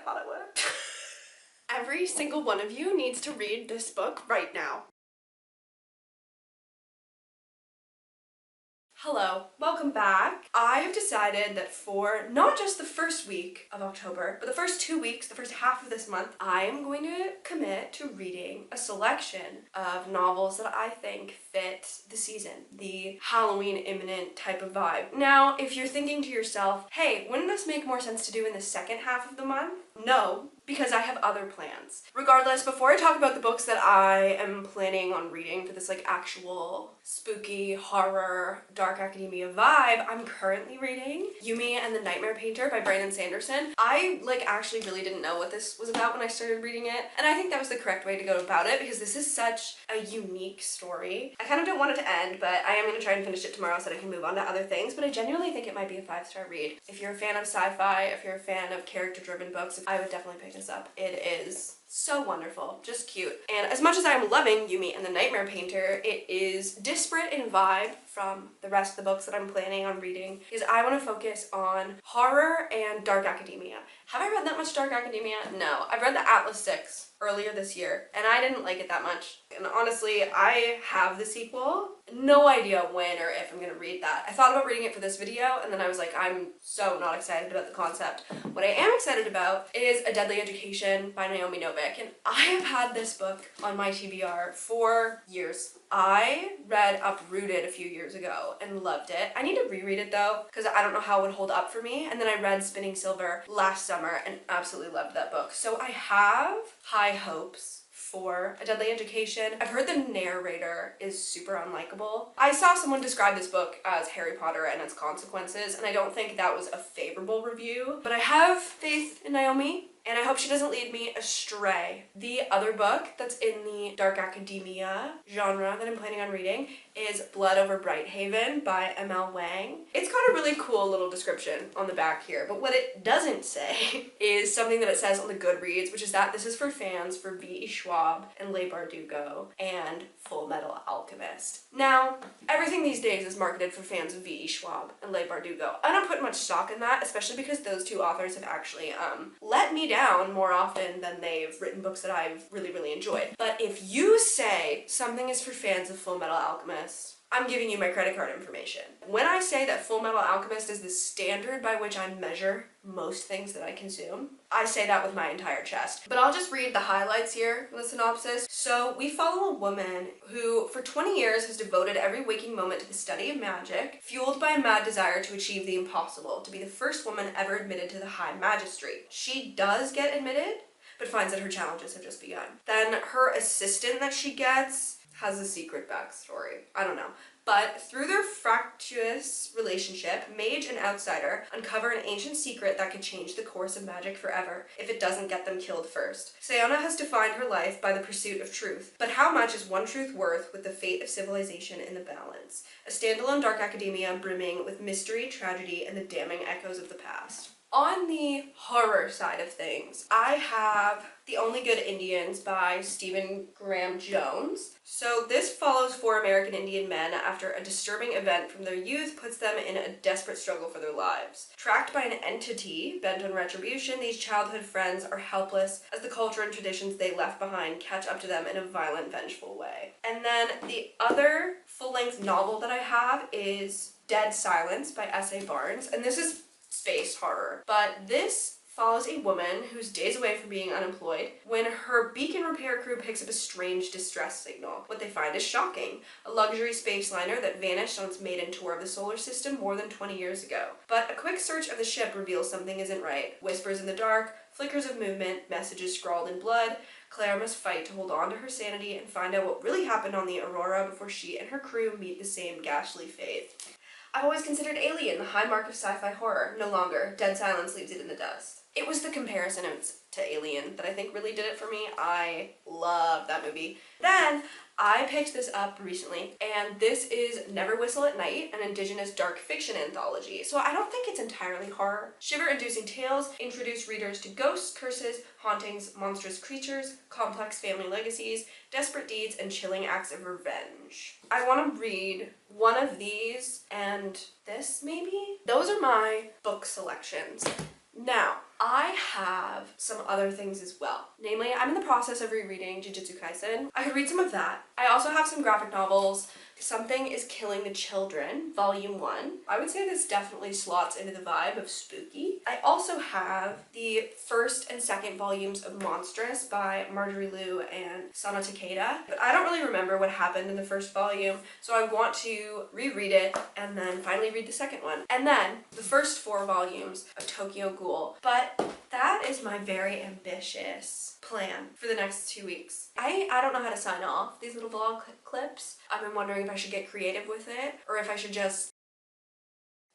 thought it would. Every single one of you needs to read this book right now. Hello, welcome back. I have decided that for not just the first week of October, but the first 2 weeks, the first half of this month, I am going to commit to reading a selection of novels that I think fit the season, the Halloween imminent type of vibe. Now, if you're thinking to yourself, hey, wouldn't this make more sense to do in the second half of the month? No, because I have other plans. Regardless, before I talk about the books that I am planning on reading for this like actual spooky horror dark academia vibe, I'm currently reading Yumi and the Nightmare Painter by Brandon Sanderson. I actually really didn't know what this was about when I started reading it, and I think that was the correct way to go about it because this is such a unique story. I kind of don't want it to end, but I am going to try and finish it tomorrow so that I can move on to other things, but I genuinely think it might be a 5-star read. If you're a fan of sci-fi, if you're a fan of character-driven books, I would definitely pick this up. It is so wonderful, just cute. And as much as I am loving Yumi and the Nightmare Painter, it is disparate in vibe from the rest of the books that I'm planning on reading because I want to focus on horror and dark academia. Have I read that much dark academia? No. I've read the Atlas 6 earlier this year and I didn't like it that much. And honestly, I have the sequel. No idea when or if I'm gonna read that. I thought about reading it for this video and then I was like, I'm so not excited about the concept. What I am excited about is A Deadly Education by Naomi Novik, and I have had this book on my TBR for years. I read Uprooted a few years ago and loved it. I need to reread it though because I don't know how it would hold up for me, and then I read Spinning Silver last summer and absolutely loved that book. So I have high hopes for A Deadly Education. I've heard the narrator is super unlikable. I saw someone describe this book as Harry Potter and its consequences, and I don't think that was a favorable review, but I have faith in Naomi, and I hope she doesn't lead me astray. The other book that's in the dark academia genre that I'm planning on reading is Blood Over Brighthaven by M.L. Wang. It's got a really cool little description on the back here, but what it doesn't say is something that it says on the Goodreads, which is that this is for fans for V.E. Schwab and Leigh Bardugo and Full Metal Alchemist. Now, everything these days is marketed for fans of V.E. Schwab and Leigh Bardugo. I don't put much stock in that, especially because those two authors have actually let me down more often than they've written books that I've really enjoyed. But if you say something is for fans of Full Metal Alchemist, I'm giving you my credit card information. When I say that Full Metal Alchemist is the standard by which I measure most things that I consume, I say that with my entire chest. But I'll just read the highlights here in the synopsis. So we follow a woman who for 20 years has devoted every waking moment to the study of magic, fueled by a mad desire to achieve the impossible, to be the first woman ever admitted to the High Magistracy. She does get admitted, but finds that her challenges have just begun. Then her assistant that she gets has a secret backstory. I don't know. But through their fractious relationship, mage and outsider uncover an ancient secret that could change the course of magic forever if it doesn't get them killed first. Sayona has defined her life by the pursuit of truth, but how much is one truth worth with the fate of civilization in the balance? A standalone dark academia brimming with mystery, tragedy, and the damning echoes of the past. On the horror side of things, I have The Only Good Indians by Stephen Graham Jones. So this follows 4 American Indian men after a disturbing event from their youth puts them in a desperate struggle for their lives. Tracked by an entity bent on retribution, these childhood friends are helpless as the culture and traditions they left behind catch up to them in a violent, vengeful way. And then the other full-length novel that I have is Dead Silence by S.A. Barnes, and this is space horror, but this follows a woman who's days away from being unemployed when her beacon repair crew picks up a strange distress signal. What they find is shocking: a luxury space liner that vanished on its maiden tour of the solar system more than 20 years ago. But a quick search of the ship reveals something isn't right. Whispers in the dark, flickers of movement, messages scrawled in blood. Claire must fight to hold on to her sanity and find out what really happened on the Aurora before she and her crew meet the same ghastly fate. I've always considered Alien the high mark of sci-fi horror. No longer. Dead Silence leaves it in the dust. It was the comparison to Alien that I think really did it for me. I love that movie. Then I picked this up recently, and this is Never Whistle at Night, an indigenous dark fiction anthology. So I don't think it's entirely horror. Shiver-inducing tales introduce readers to ghosts, curses, hauntings, monstrous creatures, complex family legacies, desperate deeds, and chilling acts of revenge. I want to read one of these and this, maybe? Those are my book selections. Now, I have some other things as well. Namely, I'm in the process of rereading Jujutsu Kaisen. I could read some of that. I also have some graphic novels. Something is Killing the Children, Volume 1. I would say this definitely slots into the vibe of spooky. I also have the first and second volumes of Monstrous by Marjorie Liu and Sana Takeda, but I don't really remember what happened in the first volume, so I want to reread it and then finally read the second one. And then the first 4 volumes of Tokyo Ghoul. But that is my very ambitious plan for the next 2 weeks. I don't know how to sign off these little vlog clips. I've been wondering if I should get creative with it or if I should just...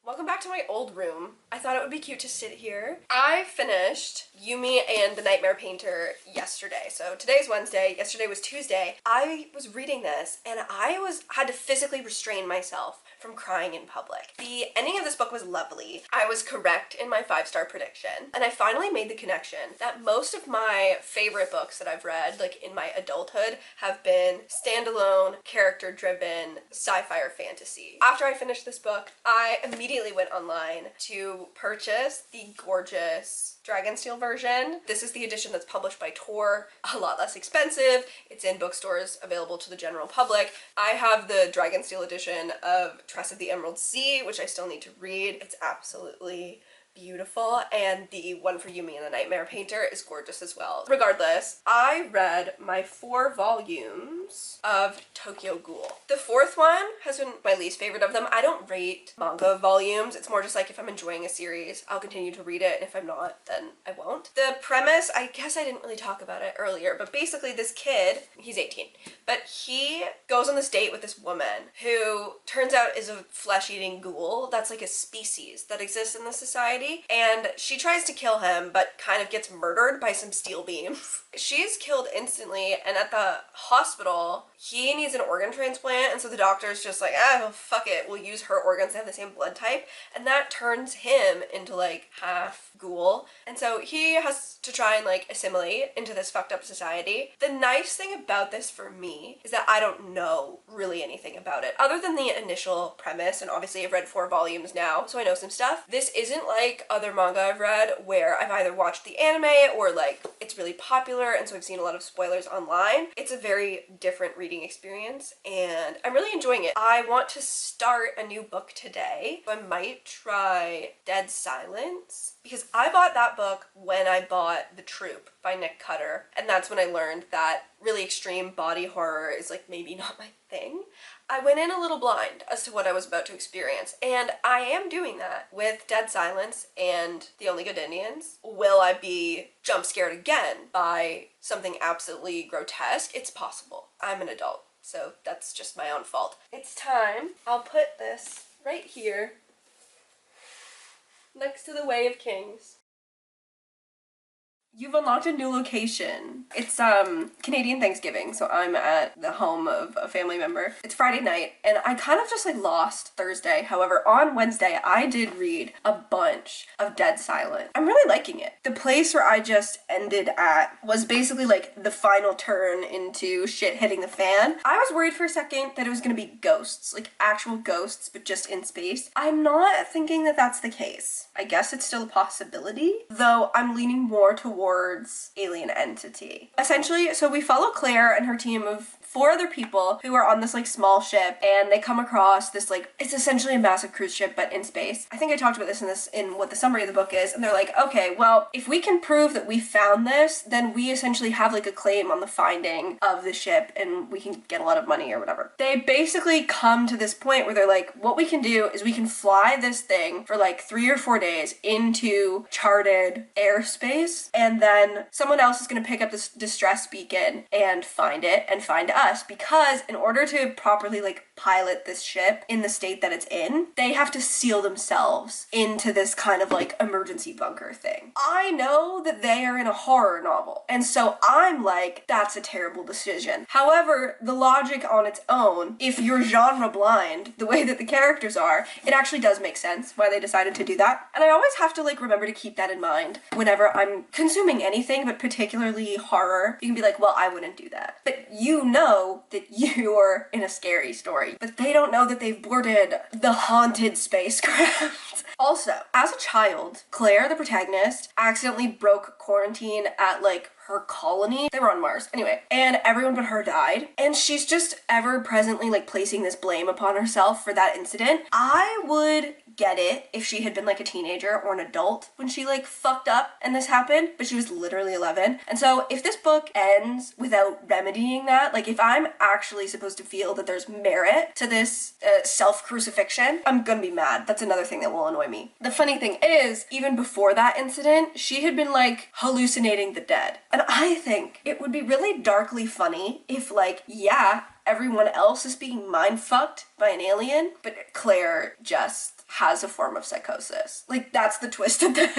Welcome back to my old room. I thought it would be cute to sit here. I finished Yumi and the Nightmare Painter yesterday. So today's Wednesday, yesterday was Tuesday. I was reading this and I had to physically restrain myself from crying in public. The ending of this book was lovely. I was correct in my 5-star prediction. And I finally made the connection that most of my favorite books that I've read, like in my adulthood, have been standalone, character-driven sci-fi or fantasy. After I finished this book, I immediately went online to purchase the gorgeous Dragonsteel version. This is the edition that's published by Tor, a lot less expensive. It's in bookstores, available to the general public. I have the Dragonsteel edition of Tress of the Emerald Sea, which I still need to read. It's absolutely beautiful, and the one for Yumi and the Nightmare Painter is gorgeous as well. Regardless, I read my 4 volumes of Tokyo Ghoul. The 4th one has been my least favorite of them. I don't rate manga volumes. It's more just like if I'm enjoying a series, I'll continue to read it, and if I'm not, then I won't. The premise, I guess I didn't really talk about it earlier, but basically this kid, he's 18, but he goes on this date with this woman who turns out is a flesh-eating ghoul. That's like a species that exists in the society. And she tries to kill him, but kind of gets murdered by some steel beams. She's killed instantly, and at the hospital, he needs an organ transplant, and so the doctor's just like, well, fuck it, we'll use her organs, they have the same blood type, and that turns him into like half ghoul, and so he has to try and like assimilate into this fucked up society. The nice thing about this for me is that I don't know really anything about it, other than the initial premise, and obviously I've read 4 volumes now, so I know some stuff. This isn't like other manga I've read where I've either watched the anime or like it's really popular and so I've seen a lot of spoilers online. It's a very different reading experience and I'm really enjoying it. I want to start a new book today. So I might try Dead Silence because I bought that book when I bought The Troop by Nick Cutter, and that's when I learned that really extreme body horror is like maybe not my thing. I went in a little blind as to what I was about to experience, and I am doing that with Dead Silence and The Only Good Indians. Will I be jump scared again by something absolutely grotesque? It's possible. I'm an adult, so that's just my own fault. It's time. I'll put this right here next to the Way of Kings. You've unlocked a new location. It's Canadian Thanksgiving, so I'm at the home of a family member. It's Friday night, and I kind of just like lost Thursday. However, on Wednesday, I did read a bunch of Dead Silent. I'm really liking it. The place where I just ended at was basically like the final turn into shit hitting the fan. I was worried for a second that it was gonna be ghosts, like actual ghosts, but just in space. I'm not thinking that that's the case. I guess it's still a possibility, though I'm leaning more towards alien entity. Essentially, so we follow Claire and her team of 4 other people who are on this like small ship, and they come across this like, it's essentially a massive cruise ship but in space. I think I talked about this in what the summary of the book is, and they're like, okay, well, if we can prove that we found this, then we essentially have like a claim on the finding of the ship and we can get a lot of money or whatever. They basically come to this point where they're like, what we can do is we can fly this thing for like 3 or 4 days into charted airspace, and then someone else is going to pick up this distress beacon and find it and find us, because in order to properly like pilot this ship in the state that it's in, they have to seal themselves into this kind of like emergency bunker thing. I know that they are in a horror novel, and so I'm like, that's a terrible decision. However, the logic on its own, if you're genre blind the way that the characters are, it actually does make sense why they decided to do that. And I always have to like remember to keep that in mind whenever I'm consuming anything, but particularly horror. You can be like, well, I wouldn't do that. But you know that you're in a scary story. story, but they don't know that they've boarded the haunted spacecraft. Also, as a child, Claire, the protagonist, accidentally broke quarantine at like her colony. They were on Mars. Anyway, and everyone but her died. And she's just ever presently like placing this blame upon herself for that incident. I would get it if she had been like a teenager or an adult when she like fucked up and this happened, but she was literally 11. And so if this book ends without remedying that, like if I'm actually supposed to feel that there's merit to this self-crucifixion, I'm gonna be mad. That's another thing that will annoy me. The funny thing is, even before that incident, she had been like hallucinating the dead. And I think it would be really darkly funny if like, yeah, everyone else is being mind-fucked by an alien, but Claire just has a form of psychosis. Like, that's the twist of this.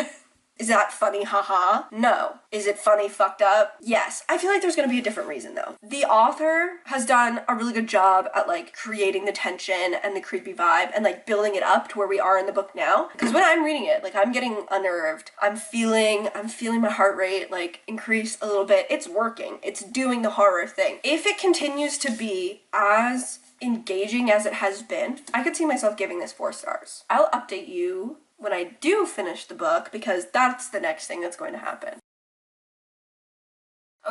Is that funny, haha? No. Is it funny, fucked up? Yes. I feel like there's gonna be a different reason though. The author has done a really good job at like creating the tension and the creepy vibe and like building it up to where we are in the book now. Because when I'm reading it, like I'm getting unnerved. I'm feeling my heart rate like increase a little bit. It's working. It's doing the horror thing. If it continues to be as engaging as it has been, I could see myself giving this 4 stars. I'll update you when I do finish the book, because that's the next thing that's going to happen.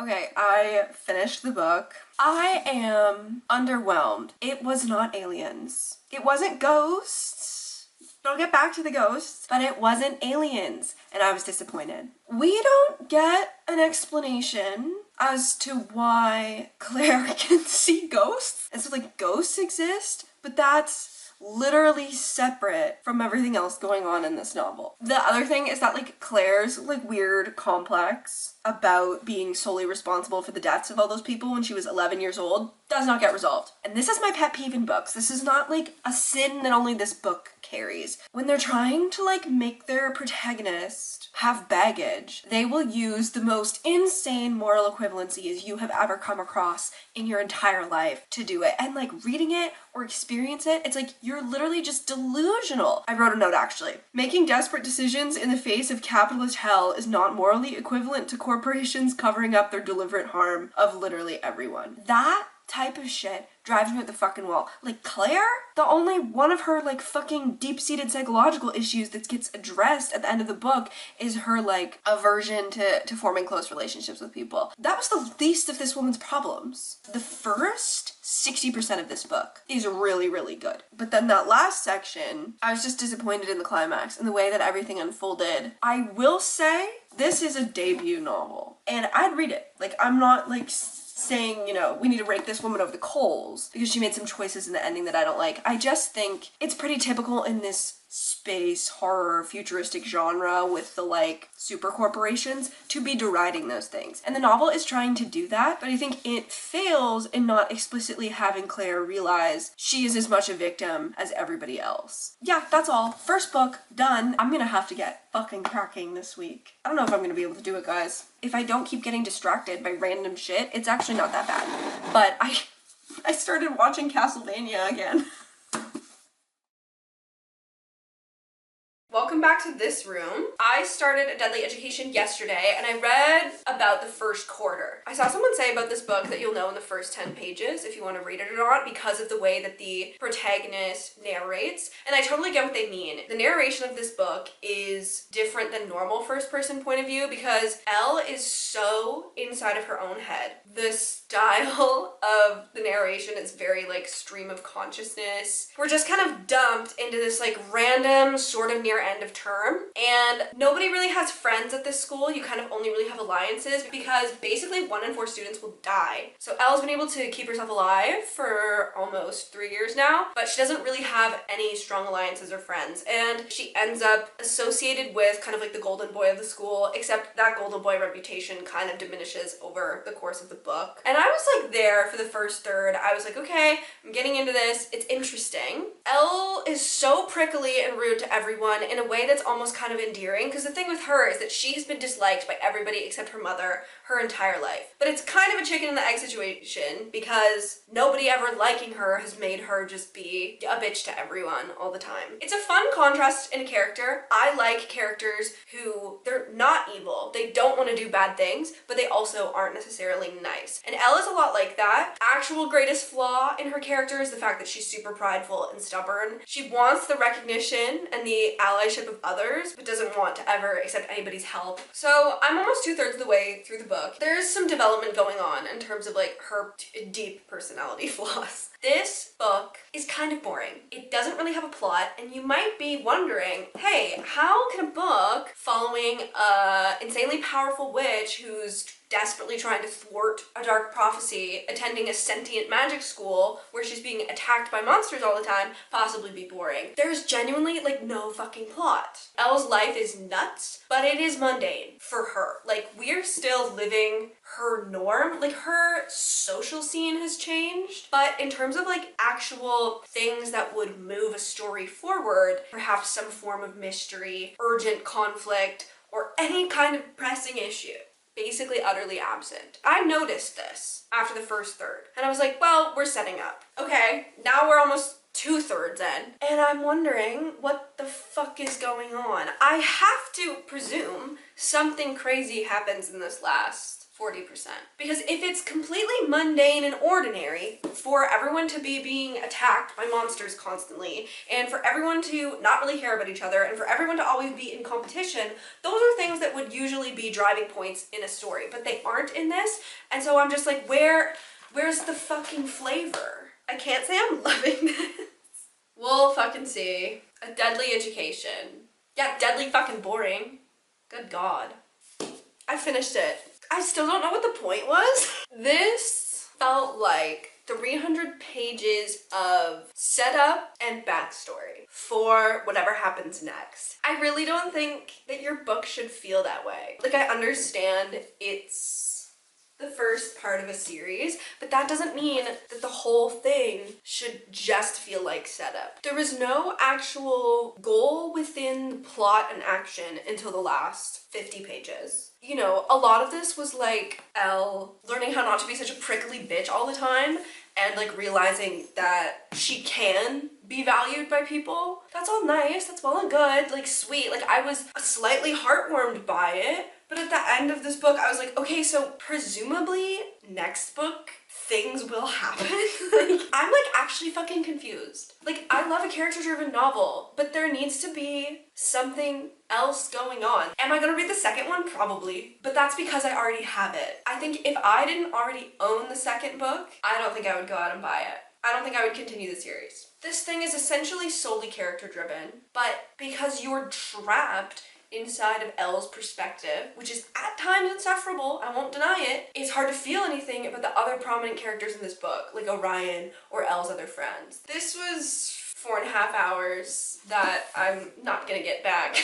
Okay, I finished the book. I am underwhelmed. It was not aliens. It wasn't ghosts. I'll get back to the ghosts, but it wasn't aliens, and I was disappointed. We don't get an explanation as to why Claire can see ghosts. And so like ghosts exist, but that's literally separate from everything else going on in this novel. The other thing is that like Claire's like weird complex about being solely responsible for the deaths of all those people when she was 11 years old does not get resolved. And this is my pet peeve in books. This is not like a sin that only this book carries. When they're trying to like make their protagonist have baggage, they will use the most insane moral equivalencies you have ever come across in your entire life to do it. And like reading it or experience it, it's like you're literally just delusional. I wrote a note actually. Making desperate decisions in the face of capitalist hell is not morally equivalent to corporations covering up their deliberate harm of literally everyone. That type of shit drives me at the fucking wall. Like Claire, the only one of her like fucking deep-seated psychological issues that gets addressed at the end of the book is her like aversion to forming close relationships with people. That was the least of this woman's problems. The first 60% of this book is really, really good. But then that last section, I was just disappointed in the climax and the way that everything unfolded. I will say, this is a debut novel, and I'd read it. Like, I'm not like saying, you know, we need to rake this woman over the coals because she made some choices in the ending that I don't like. I just think it's pretty typical in this space horror futuristic genre with the like super corporations to be deriding those things. And the novel is trying to do that, but I think it fails in not explicitly having Claire realize she is as much a victim as everybody else. Yeah, that's all. First book, done. I'm gonna have to get fucking cracking this week. I don't know if I'm gonna be able to do it, guys. If I don't keep getting distracted by random shit, it's actually not that bad. But I started watching Castlevania again. Welcome back to this room. I started A Deadly Education yesterday and I read about the first quarter. I saw someone say about this book that you'll know in the first 10 pages if you want to read it or not because of the way that the protagonist narrates, and I totally get what they mean. The narration of this book is different than normal first-person point of view because Elle is so inside of her own head. The style of the narration is very like stream of consciousness. We're just kind of dumped into this like random sort of near end of term, and nobody really has friends at this school. You kind of only really have alliances because basically 1 in 4 students will die. So Elle's been able to keep herself alive for almost 3 years now, but she doesn't really have any strong alliances or friends, and she ends up associated with kind of like the golden boy of the school, except that golden boy reputation kind of diminishes over the course of the book. And I was like there for the first third. I was like, okay, I'm getting into this. It's interesting. Elle is so prickly and rude to everyone in a way that's almost kind of endearing, because the thing with her is that she's been disliked by everybody except her mother her entire life. But it's kind of a chicken and the egg situation because nobody ever liking her has made her just be a bitch to everyone all the time. It's a fun contrast in a character. I like characters who, they're not evil. evil, they don't want to do bad things, but they also aren't necessarily nice. And Elle is a lot like that. Actual greatest flaw in her character is the fact that she's super prideful and stubborn. She wants the recognition and the allyship of others, but doesn't want to ever accept anybody's help. So I'm almost 2/3 of the way through the book. There's some development going on in terms of like her deep personality flaws. This book is kind of boring. It doesn't really have a plot, and you might be wondering, hey, how can a book following a insanely powerful witch who's desperately trying to thwart a dark prophecy, attending a sentient magic school where she's being attacked by monsters all the time, possibly be boring? There's genuinely like no fucking plot. Elle's life is nuts, but it is mundane for her. Like, we're still living her norm. Like, her social scene has changed, but in terms of like actual things that would move a story forward, perhaps some form of mystery, urgent conflict, or any kind of pressing issue, basically utterly absent. I noticed this after the first third, and I was like, well, we're setting up. Okay, now we're almost 2/3 in, and I'm wondering what the fuck is going on. I have to presume something crazy happens in this last 40%. Because if it's completely mundane and ordinary for everyone to be being attacked by monsters constantly, and for everyone to not really care about each other, and for everyone to always be in competition, those are things that would usually be driving points in a story, but they aren't in this. And so I'm just like, where's the fucking flavor? I can't say I'm loving this. We'll fucking see. A deadly education. Yeah, deadly fucking boring. Good God. I finished it. I still don't know what the point was. This felt like 300 pages of setup and backstory for whatever happens next. I really don't think that your book should feel that way. Like, I understand it's the first part of a series, but that doesn't mean that the whole thing should just feel like setup. There was no actual goal within the plot and action until the last 50 pages. You know, a lot of this was like Elle learning how not to be such a prickly bitch all the time, and like realizing that she can be valued by people. That's all nice, that's well and good, like sweet. Like, I was slightly heartwarmed by it, but at the end of this book I was like, okay, so presumably next book things will happen. Like, I'm like actually fucking confused. Like, I love a character-driven novel, but there needs to be something else going on. Am I gonna read the second one? Probably, but that's because I already have it. I think if I didn't already own the second book, I don't think I would go out and buy it. I don't think I would continue the series. This thing is essentially solely character-driven, but because you're trapped inside of Elle's perspective, which is at times insufferable, I won't deny it, it's hard to feel anything about the other prominent characters in this book, like Orion or Elle's other friends. This was 4.5 hours that I'm not gonna get back.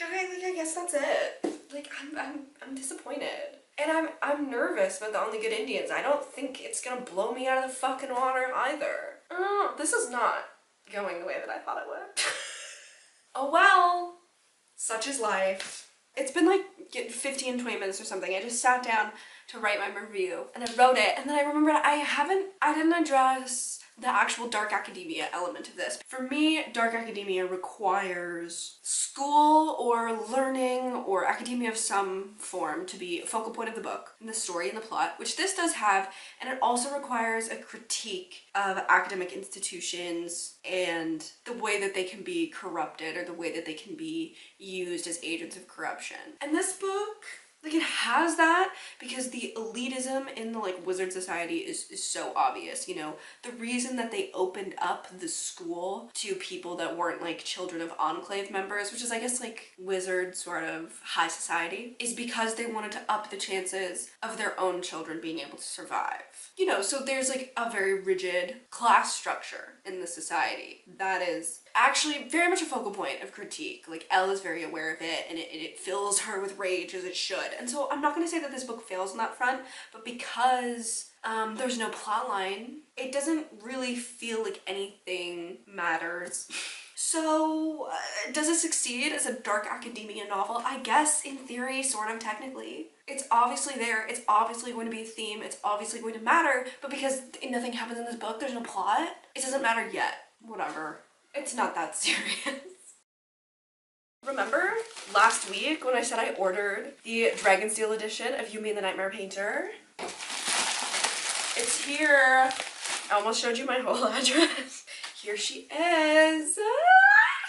Okay, like, I guess that's it. Like, I'm disappointed. And I'm nervous about the Only Good Indians. I don't think it's gonna blow me out of the fucking water either. This is not going the way that I thought it would. Oh well. Such is life. It's been like 15, 20 minutes or something. I just sat down to write my review and I wrote it, and then I remembered I didn't address the actual dark academia element of this. For me, dark academia requires school or learning or academia of some form to be a focal point of the book and the story and the plot, which this does have, and it also requires a critique of academic institutions and the way that they can be corrupted or the way that they can be used as agents of corruption. And this book, like, it has that because the elitism in the like wizard society is so obvious. You know, the reason that they opened up the school to people that weren't like children of enclave members, which is I guess like wizard sort of high society, is because they wanted to up the chances of their own children being able to survive. You know, so there's like a very rigid class structure in the society that is actually very much a focal point of critique. Like, Elle is very aware of it, and it fills her with rage, as it should. And so I'm not going to say that this book fails on that front, but because there's no plot line, it doesn't really feel like anything matters. So, does it succeed as a dark academia novel? I guess, in theory, sort of, technically. It's obviously there, it's obviously going to be a theme, it's obviously going to matter, but because nothing happens in this book, there's no plot, it doesn't matter yet. Whatever. It's not that serious. Remember last week when I said I ordered the Dragonsteel edition of Yumi and the Nightmare Painter. It's here. I almost showed you my whole address. Here she is.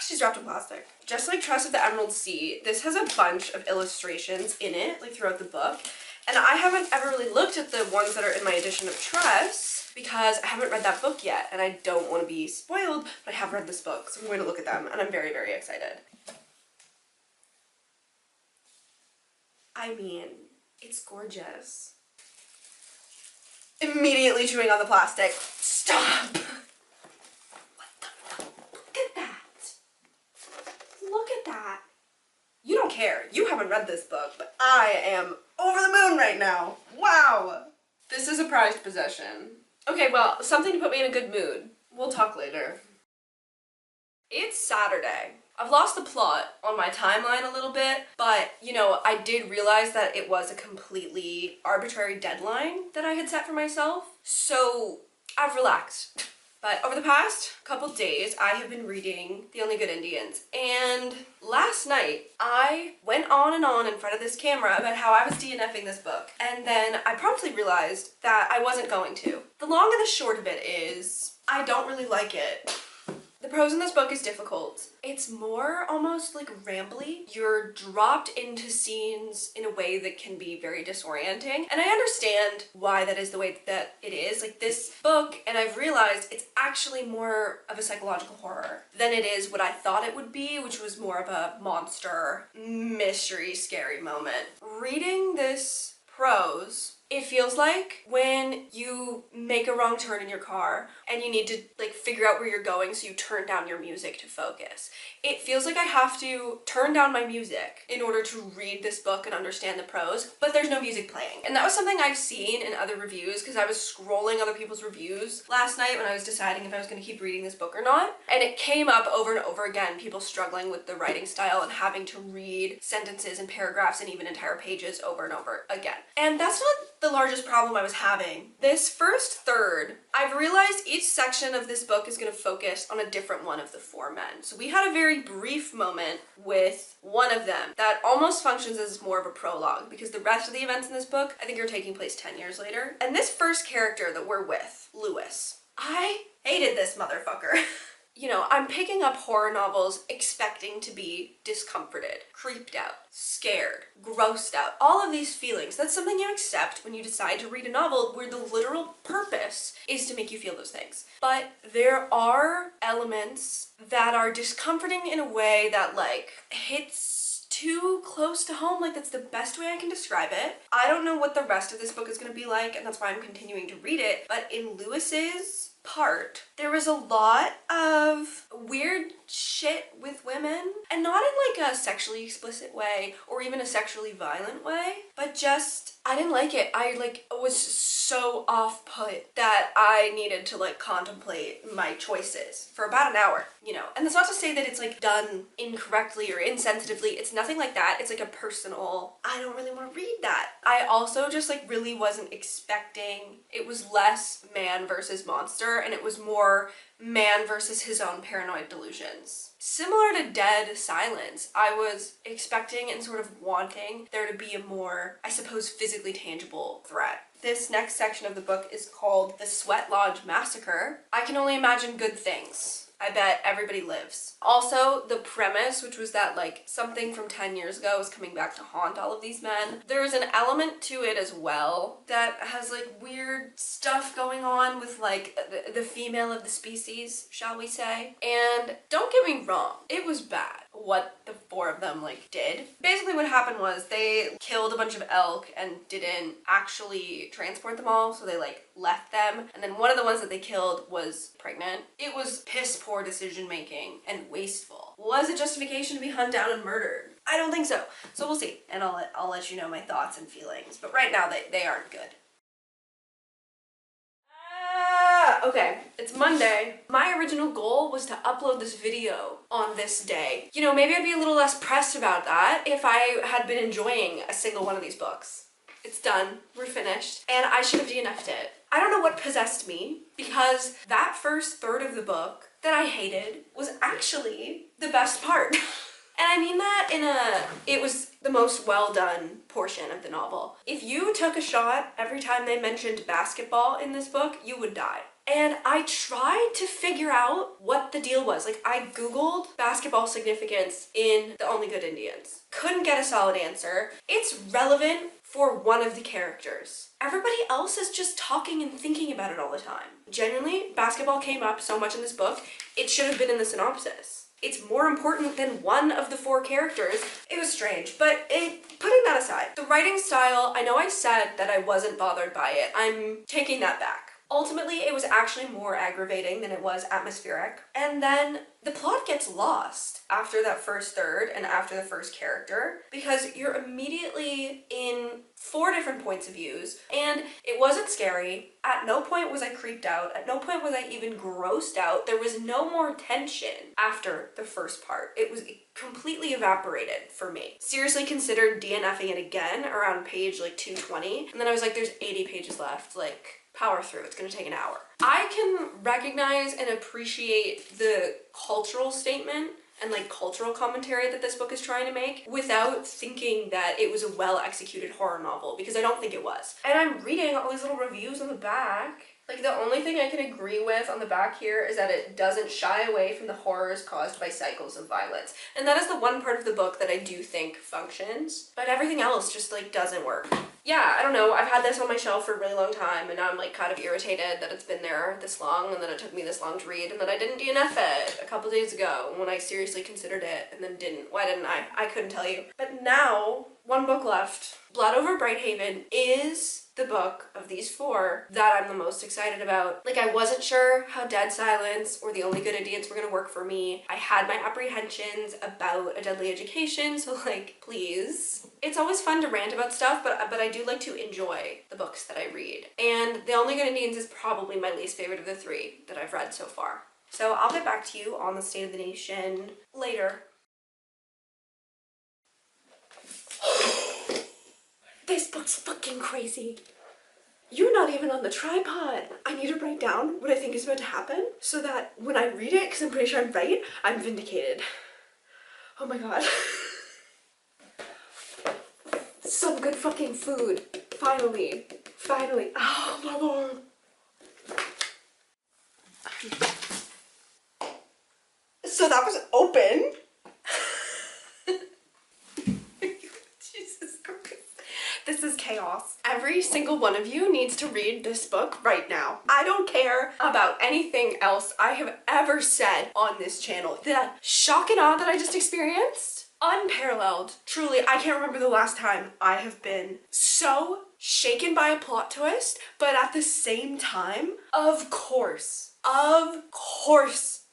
She's wrapped in plastic. Just like Trust of the Emerald Sea, this has a bunch of illustrations in it, like throughout the book. And I haven't ever really looked at the ones that are in my edition of Trust because I haven't read that book yet and I don't want to be spoiled, but I have read this book, so I'm going to look at them and I'm very, very excited. I mean, it's gorgeous. Immediately chewing on the plastic. Stop! What the fuck? Look at that. Look at that. You don't care. You haven't read this book, but I am over the moon right now. Wow. This is a prized possession. Okay, well, something to put me in a good mood. We'll talk later. It's Saturday. I've lost the plot on my timeline a little bit, but, you know, I did realize that it was a completely arbitrary deadline that I had set for myself, so I've relaxed. But over the past couple days, I have been reading The Only Good Indians, and last night, I went on and on in front of this camera about how I was DNFing this book, and then I promptly realized that I wasn't going to. The long and the short of it is, I don't really like it. The prose in this book is difficult. It's more almost like rambly. You're dropped into scenes in a way that can be very disorienting. And I understand why that is the way that it is. Like this book, and I've realized it's actually more of a psychological horror than it is what I thought it would be, which was more of a monster, mystery, scary moment. Reading this prose, it feels like when you make a wrong turn in your car and you need to like figure out where you're going, so you turn down your music to focus. It feels like I have to turn down my music in order to read this book and understand the prose, but there's no music playing. And that was something I've seen in other reviews because I was scrolling other people's reviews last night when I was deciding if I was going to keep reading this book or not. And it came up over and over again, people struggling with the writing style and having to read sentences and paragraphs and even entire pages over and over again. And that's not the largest problem I was having. This first third, I've realized each section of this book is going to focus on a different one of the four men. So we had a very brief moment with one of them that almost functions as more of a prologue because the rest of the events in this book I think are taking place 10 years later. And this first character that we're with, Lewis, I hated this motherfucker. You know, I'm picking up horror novels expecting to be discomforted, creeped out, scared, grossed out, all of these feelings. That's something you accept when you decide to read a novel where the literal purpose is to make you feel those things. But there are elements that are discomforting in a way that like hits too close to home. Like that's the best way I can describe it. I don't know what the rest of this book is going to be like, and that's why I'm continuing to read it. But in Lewis's part, there was a lot of weird shit with women, and not in like a sexually explicit way or even a sexually violent way, but just I didn't like it. I like was so off-put that I needed to like contemplate my choices for about an hour, you know. And that's not to say that it's like done incorrectly or insensitively. It's nothing like that. It's like a personal, I don't really want to read that. I also just like really wasn't expecting, it was less man versus monster and it was more man versus his own paranoid delusions. Similar to Dead Silence, I was expecting and sort of wanting there to be a more, I suppose, physically tangible threat. This next section of the book is called The Sweat Lodge Massacre. I can only imagine good things. I bet everybody lives. Also, the premise, which was that like something from 10 years ago is coming back to haunt all of these men. There's an element to it as well that has like weird stuff going on with like the female of the species, shall we say. And don't get me wrong, it was bad what the four of them like did. Basically what happened was they killed a bunch of elk and didn't actually transport them all, so they like left them, and then one of the ones that they killed was pregnant. It was piss poor decision making and wasteful. Was it justification to be hunted down and murdered? I don't think so. So we'll see, and I'll let you know my thoughts and feelings, but right now they aren't good. Okay, it's Monday. My original goal was to upload this video on this day. You know, maybe I'd be a little less pressed about that if I had been enjoying a single one of these books. It's done, we're finished, and I should have DNF'd it. I don't know what possessed me, because that first third of the book that I hated was actually the best part. And I mean that it was the most well done portion of the novel. If you took a shot every time they mentioned basketball in this book, you would die. And I tried to figure out what the deal was. Like, I Googled basketball significance in The Only Good Indians. Couldn't get a solid answer. It's relevant for one of the characters. Everybody else is just talking and thinking about it all the time. Genuinely, basketball came up so much in this book, it should have been in the synopsis. It's more important than one of the 4 characters. It was strange, but putting that aside, the writing style, I know I said that I wasn't bothered by it. I'm taking that back. Ultimately, it was actually more aggravating than it was atmospheric. And then the plot gets lost after that first third and after the first character, because you're immediately in 4 different points of views, and it wasn't scary. At no point was I creeped out. At no point was I even grossed out. There was no more tension after the first part. It was completely evaporated for me. Seriously considered DNFing it again around page like 220, and then I was like, there's 80 pages left, like, power through, it's gonna take an hour. I can recognize and appreciate the cultural statement and like cultural commentary that this book is trying to make without thinking that it was a well-executed horror novel, because I don't think it was. And I'm reading all these little reviews on the back. Like, the only thing I can agree with on the back here is that it doesn't shy away from the horrors caused by cycles of violence. And that is the one part of the book that I do think functions, but everything else just like doesn't work. Yeah, I don't know, I've had this on my shelf for a really long time, and now I'm like kind of irritated that it's been there this long and that it took me this long to read, and that I didn't DNF it a couple days ago when I seriously considered it and then didn't. Why didn't I? I couldn't tell you. But now, one book left. Blood Over Brighthaven is the book of these 4 that I'm the most excited about. Like, I wasn't sure how Dead Silence or The Only Good Indians were gonna work for me. I had my apprehensions about A Deadly Education, so like, please. It's always fun to rant about stuff, but I do like to enjoy the books that I read. And The Only Good Indians is probably my least favorite of the 3 that I've read so far. So I'll get back to you on the state of the nation later. This book's fucking crazy. You're not even on the tripod. I need to write down what I think is about to happen so that when I read it, because I'm pretty sure I'm right, I'm vindicated. Oh my god. Some good fucking food. Finally. Finally. Oh my lord. So that was open. Jesus Christ. This is chaos. Every single one of you needs to read this book right now. I don't care about anything else I have ever said on this channel. The shock and awe that I just experienced, unparalleled. Truly, I can't remember the last time I have been so shaken by a plot twist, but at the same time, of course,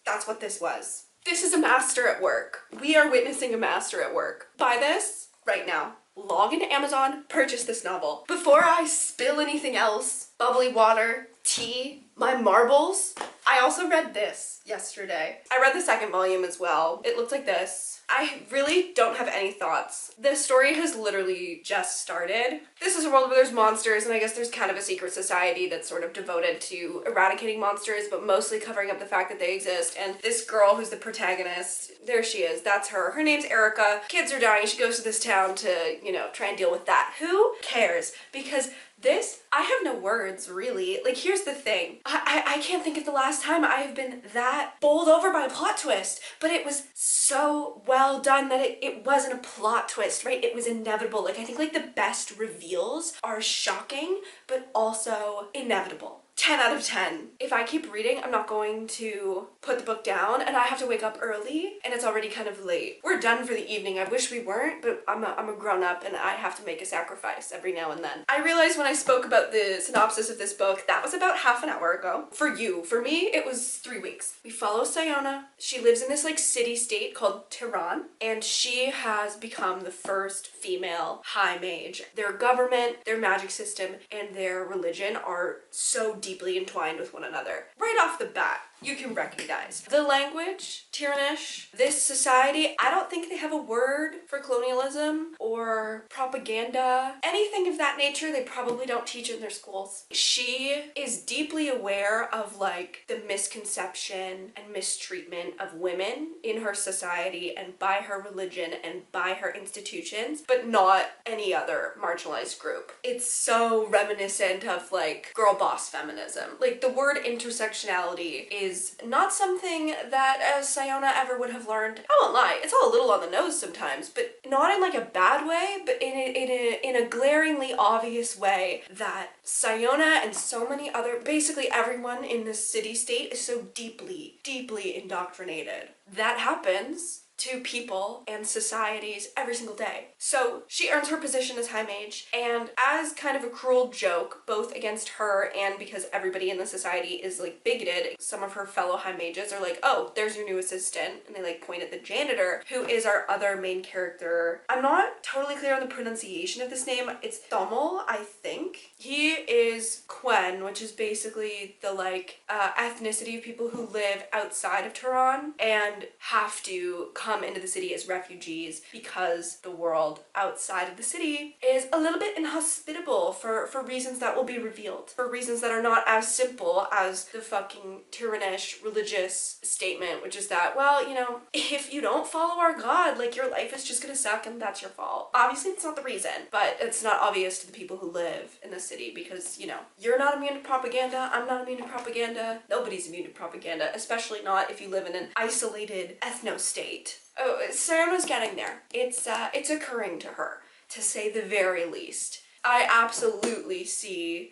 that's what this was. This is a master at work. We are witnessing a master at work. Buy this right now. Log into Amazon, purchase this novel. Before I spill anything else, bubbly water, tea, my marbles, I also read this yesterday. I read the second volume as well. It looks like this. I really don't have any thoughts. The story has literally just started. This is a world where there's monsters, and I guess there's kind of a secret society that's sort of devoted to eradicating monsters, but mostly covering up the fact that they exist. And this girl who's the protagonist, there she is, that's her. Her name's Erica. Kids are dying. She goes to this town to, you know, try and deal with that. Who cares? Because this, I have no words, really. Like, here's the thing. I can't think of the last time I have been that bowled over by a plot twist, but it was so well done that it wasn't a plot twist, right? It was inevitable. Like, I think, like, the best reveals are shocking, but also inevitable. 10 out of 10. If I keep reading, I'm not going to put the book down, and I have to wake up early, and it's already kind of late. We're done for the evening. I wish we weren't, but I'm a grown-up, and I have to make a sacrifice every now and then. I realized when I spoke about the synopsis of this book, that was about half an hour ago. For you. For me, it was 3 weeks. We follow Sayona. She lives in this, like, city-state called Tehran, and she has become the first female high mage. Their government, their magic system, and their religion are so deeply entwined with one another. Right off the bat, you can recognize. The language, Tiranish, this society, I don't think they have a word for colonialism or propaganda. Anything of that nature, they probably don't teach in their schools. She is deeply aware of like the misconception and mistreatment of women in her society and by her religion and by her institutions, but not any other marginalized group. It's so reminiscent of like girl boss feminism. Like the word intersectionality is not something that as Sayona ever would have learned. I won't lie, it's all a little on the nose sometimes, but not in like a bad way, but in a glaringly obvious way that Sayona and so many other, basically everyone in this city-state is so deeply, deeply indoctrinated. That happens to people and societies every single day. So she earns her position as High Mage, and as kind of a cruel joke, both against her and because everybody in the society is like bigoted, some of her fellow High Mages are like, oh, there's your new assistant, and they like point at the janitor, who is our other main character. I'm not totally clear on the pronunciation of this name. It's Thomal, I think. He is Quen, which is basically the like ethnicity of people who live outside of Tehran and have to come into the city as refugees because the world outside of the city is a little bit inhospitable for reasons that will be revealed, for reasons that are not as simple as the fucking Tiranish religious statement, which is that, well, you know, if you don't follow our god, like your life is just gonna suck and that's your fault. Obviously it's not the reason, but it's not obvious to the people who live in the city because, you know, you're not immune to propaganda, I'm not immune to propaganda, nobody's immune to propaganda, especially not if you live in an isolated ethno-state. Oh, Sayona's getting there. It's occurring to her, to say the very least. I absolutely see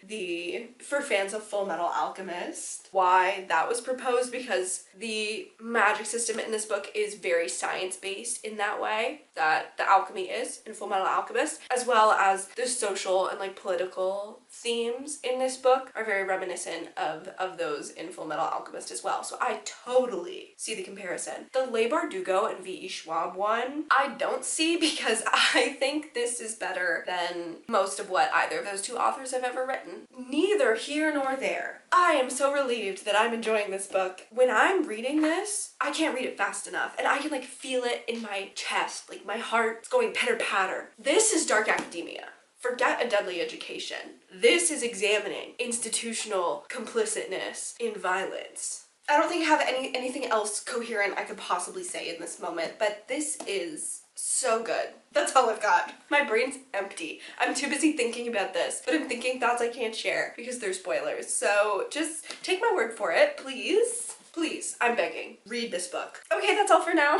for fans of Full Metal Alchemist, why that was proposed, because the magic system in this book is very science-based in that way that the alchemy is in Full Metal Alchemist, as well as the social and like political themes in this book are very reminiscent of those in Full Metal Alchemist as well. So I totally see the comparison. The Le Bardugo and V.E. Schwab one, I don't see, because I think this is better than most of what either of those two authors have ever written. Neither here nor there. I am so relieved that I'm enjoying this book. When I'm reading this, I can't read it fast enough, and I can like feel it in my chest, like my heart's going pitter-patter. This is dark academia. Forget A Deadly Education. This is examining institutional complicitness in violence. I don't think I have anything else coherent I could possibly say in this moment, but this is so good. That's all I've got. My brain's empty. I'm too busy thinking about this, but I'm thinking thoughts I can't share because they're spoilers. So just take my word for it, please. Please, I'm begging. Read this book. Okay, that's all for now.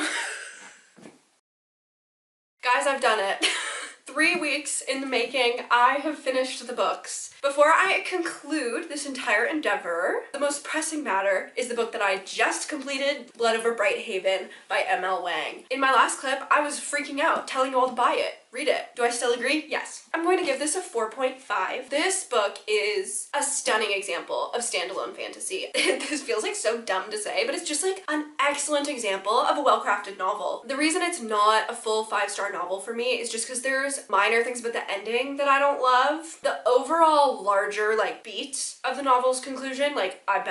Guys, I've done it. 3 weeks in the making, I have finished the books. Before I conclude this entire endeavor, the most pressing matter is the book that I just completed, Blood Over Bright Haven by M.L. Wang. In my last clip, I was freaking out, telling you all to buy it. Read it. Do I still agree? Yes. I'm going to give this a 4.5. This book is a stunning example of standalone fantasy. This feels like so dumb to say, but it's just like an excellent example of a well-crafted novel. The reason it's not a full 5-star novel for me is just because there's minor things about the ending that I don't love. The overall larger like beat of the novel's conclusion, like I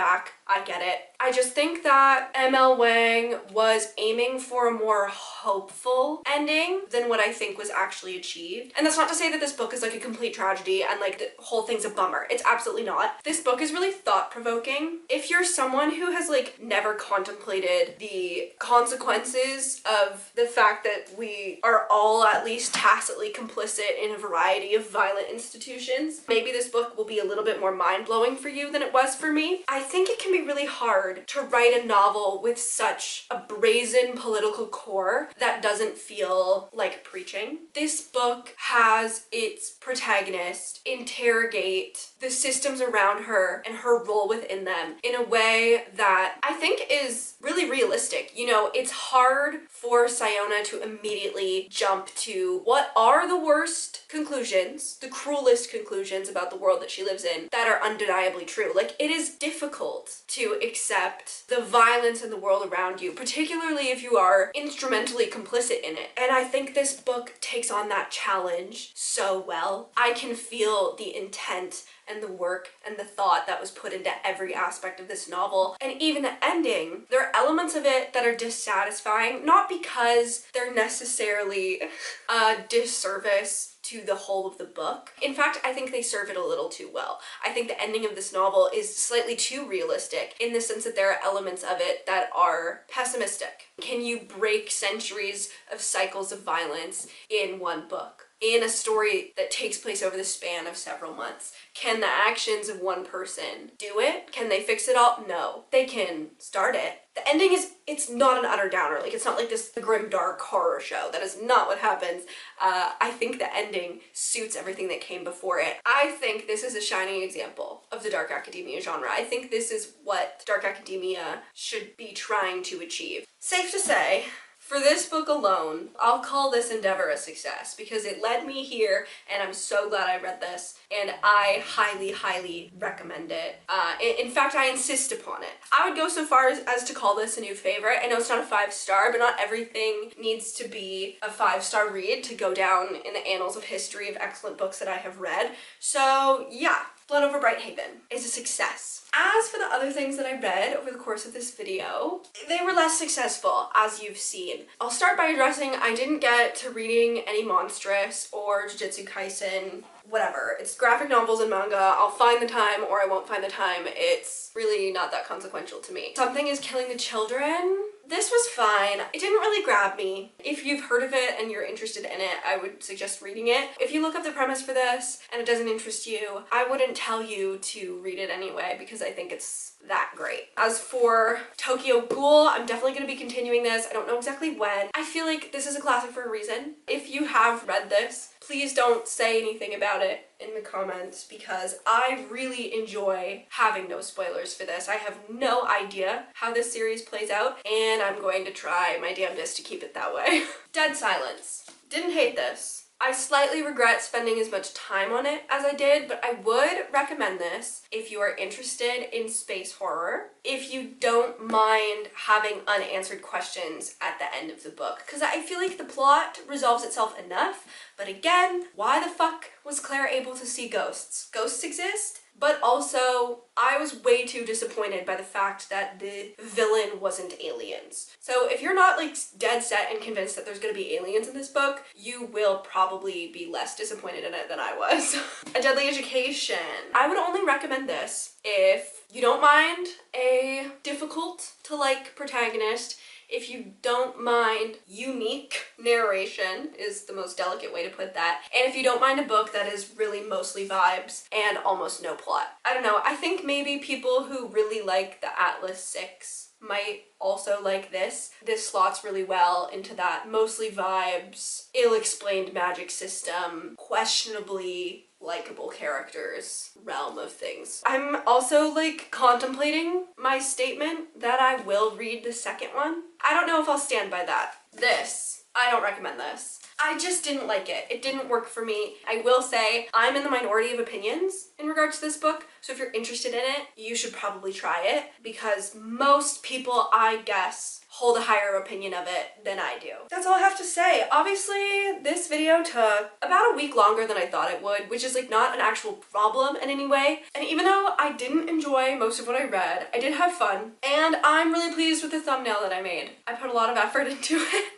get it. I just think that M.L. Wang was aiming for a more hopeful ending than what I think was actually achieved. And that's not to say that this book is like a complete tragedy and like the whole thing's a bummer. It's absolutely not. This book is really thought-provoking. If you're someone who has like never contemplated the consequences of the fact that we are all at least tacitly complicit in a variety of violent institutions, maybe this book will be a little bit more mind-blowing for you than it was for me. I think it can be really hard to write a novel with such a brazen political core that doesn't feel like preaching. This book has its protagonist interrogate the systems around her and her role within them in a way that I think is really realistic. You know, it's hard for Sayona to immediately jump to what are the worst conclusions, the cruelest conclusions about the world that she lives in that are undeniably true. Like, it is difficult to accept accept the violence in the world around you, particularly if you are instrumentally complicit in it. And I think this book takes on that challenge so well. I can feel the intent and the work and the thought that was put into every aspect of this novel. And even the ending, there are elements of it that are dissatisfying, not because they're necessarily a disservice to the whole of the book. In fact, I think they serve it a little too well. I think the ending of this novel is slightly too realistic in the sense that there are elements of it that are pessimistic. Can you break centuries of cycles of violence in one book? In a story that takes place over the span of several months? Can the actions of one person do it? Can they fix it all? No. They can start it. The ending is, it's not an utter downer. Like, it's not like this grim, dark horror show. That is not what happens. I think the ending suits everything that came before it. I think this is a shining example of the dark academia genre. I think this is what dark academia should be trying to achieve. Safe to say, for this book alone, I'll call this endeavor a success because it led me here and I'm so glad I read this and I highly, highly recommend it. In fact, I insist upon it. I would go so far as to call this a new favorite. I know it's not a 5-star, but not everything needs to be a 5-star read to go down in the annals of history of excellent books that I have read. So yeah, Blood Over Brighthaven is a success. As for the other things that I read over the course of this video, they were less successful, as you've seen. I'll start by addressing I didn't get to reading any Monstrous or Jujutsu Kaisen, whatever. It's graphic novels and manga. I'll find the time or I won't find the time. It's really not that consequential to me. Something is Killing the Children. This was fine. It didn't really grab me. If you've heard of it and you're interested in it, I would suggest reading it. If you look up the premise for this and it doesn't interest you, I wouldn't tell you to read it anyway because I think it's that great. As for Tokyo Ghoul, I'm definitely going to be continuing this. I don't know exactly when. I feel like this is a classic for a reason. If you have read this, please don't say anything about it in the comments because I really enjoy having no spoilers for this. I have no idea how this series plays out and I'm going to try my damnedest to keep it that way. Dead Silence. Didn't hate this. I slightly regret spending as much time on it as I did, but I would recommend this if you are interested in space horror, if you don't mind having unanswered questions at the end of the book, because I feel like the plot resolves itself enough, but again, why the fuck was Claire able to see ghosts? Ghosts exist, but also I was way too disappointed by the fact that the villain wasn't aliens. So if you're not like dead set and convinced that there's gonna be aliens in this book, you will probably be less disappointed in it than I was. A Deadly Education. I would only recommend this if you don't mind a difficult to like protagonist, if you don't mind unique narration is the most delicate way to put that, and if you don't mind a book that is really mostly vibes and almost no plot. I don't know, I think maybe people who really like the Atlas 6 might also like this. This slots really well into that mostly vibes, ill-explained magic system, questionably likable characters realm of things. I'm also like contemplating my statement that I will read the second one. I don't know if I'll stand by that. This, I don't recommend this. I just didn't like it. It didn't work for me. I will say I'm in the minority of opinions in regards to this book, so if you're interested in it, you should probably try it because most people, I guess, hold a higher opinion of it than I do. That's all I have to say. Obviously, this video took about a week longer than I thought it would, which is like not an actual problem in any way. And even though I didn't enjoy most of what I read, I did have fun, and I'm really pleased with the thumbnail that I made. I put a lot of effort into it.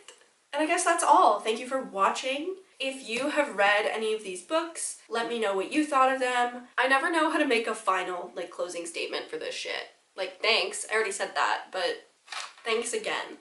And I guess that's all. Thank you for watching. If you have read any of these books, let me know what you thought of them. I never know how to make a final, like, closing statement for this shit. Like, thanks, I already said that, but thanks again.